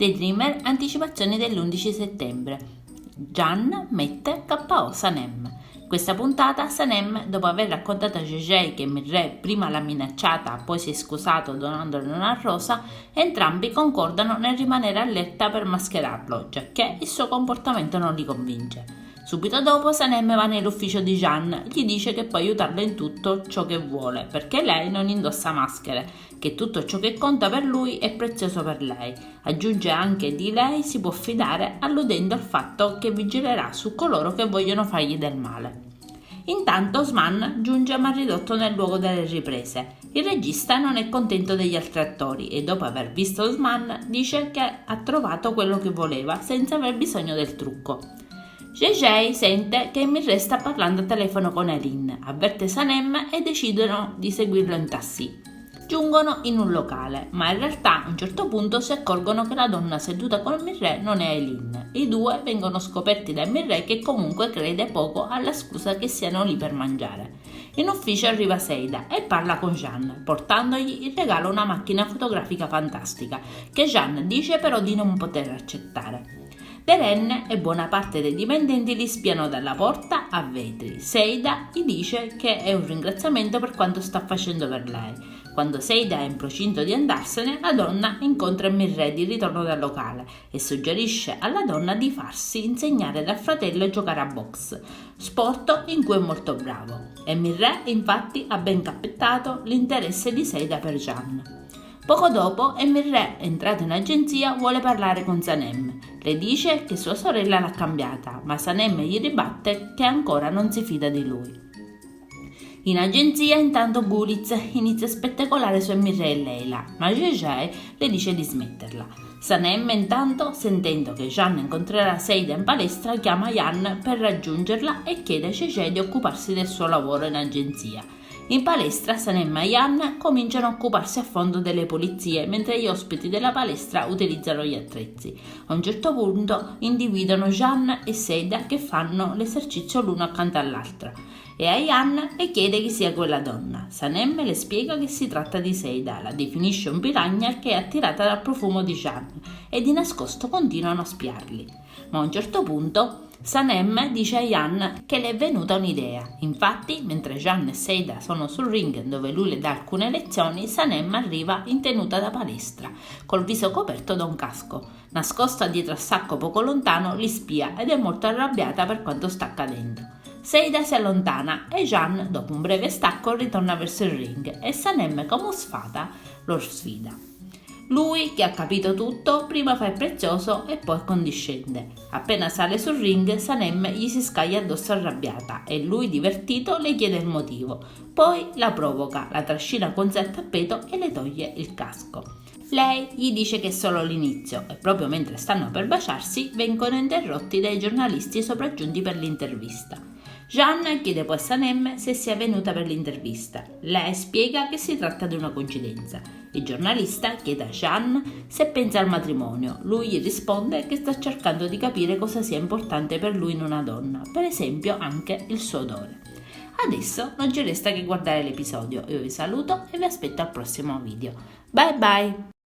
Dreamer, anticipazioni dell'11 settembre. Jan mette KO Sanem. Questa puntata Sanem, dopo aver raccontato a JJ che Mirré prima l'ha minacciata, poi si è scusato donandole una rosa, entrambi concordano nel rimanere allerta per mascherarlo, giacché il suo comportamento non li convince. Subito dopo Sanem va nell'ufficio di Jan, gli dice che può aiutarlo in tutto ciò che vuole, perché lei non indossa maschere, che tutto ciò che conta per lui è prezioso per lei. Aggiunge anche di lei si può fidare, alludendo al fatto che vigilerà su coloro che vogliono fargli del male. Intanto Osman giunge a Maridotto nel luogo delle riprese. Il regista non è contento degli altri attori e dopo aver visto Osman dice che ha trovato quello che voleva senza aver bisogno del trucco. JJ sente che Mirré sta parlando a telefono con Eileen, avverte Sanem e decidono di seguirlo in taxi. Giungono in un locale, ma in realtà a un certo punto si accorgono che la donna seduta con Mirré non è Eileen. I due vengono scoperti da Mirré, che comunque crede poco alla scusa che siano lì per mangiare. In ufficio arriva Seida e parla con Jean, portandogli in regalo una macchina fotografica fantastica, che Jean dice però di non poter accettare. Beren e buona parte dei dipendenti li spiano dalla porta a vetri. Seida gli dice che è un ringraziamento per quanto sta facendo per lei. Quando Seida è in procinto di andarsene, la donna incontra Mirré di ritorno dal locale e suggerisce alla donna di farsi insegnare dal fratello a giocare a box, sport in cui è molto bravo. E Mirré infatti ha ben captato l'interesse di Seida per Jean. Poco dopo, Mirré, entrata in agenzia, vuole parlare con Sanem. Le dice che sua sorella l'ha cambiata, ma Sanem gli ribatte che ancora non si fida di lui. In agenzia, intanto Guliz inizia a spettacolare su Mirré e Leila, ma JJ le dice di smetterla. Sanem, intanto, sentendo che Jean incontrerà Seida in palestra, chiama Jan per raggiungerla e chiede a JJ di occuparsi del suo lavoro in agenzia. In palestra Sanem e Jan cominciano a occuparsi a fondo delle pulizie, mentre gli ospiti della palestra utilizzano gli attrezzi. A un certo punto individuano Jean e Seida che fanno l'esercizio l'uno accanto all'altra, e a Jan le chiede chi sia quella donna. Sanem le spiega che si tratta di Seida, la definisce un piranha che è attirata dal profumo di Jean e di nascosto continuano a spiarli. Ma a un certo punto Sanem dice a Jan che le è venuta un'idea. Infatti, mentre Jean e Seida sono sul ring dove lui le dà alcune lezioni, Sanem arriva in tenuta da palestra, col viso coperto da un casco. Nascosta dietro al sacco poco lontano, li spia ed è molto arrabbiata per quanto sta accadendo. Seida si allontana e Jean, dopo un breve stacco, ritorna verso il ring e Sanem, come sfata, lo sfida. Lui, che ha capito tutto, prima fa il prezioso e poi condiscende. Appena sale sul ring, Sanem gli si scaglia addosso arrabbiata e lui, divertito, le chiede il motivo. Poi la provoca, la trascina con sé al tappeto e le toglie il casco. Lei gli dice che è solo l'inizio e proprio mentre stanno per baciarsi vengono interrotti dai giornalisti sopraggiunti per l'intervista. Jean chiede poi a Sanem se sia venuta per l'intervista. Lei spiega che si tratta di una coincidenza. Il giornalista chiede a Jean se pensa al matrimonio. Lui gli risponde che sta cercando di capire cosa sia importante per lui in una donna, per esempio anche il suo odore. Adesso non ci resta che guardare l'episodio. Io vi saluto e vi aspetto al prossimo video. Bye bye!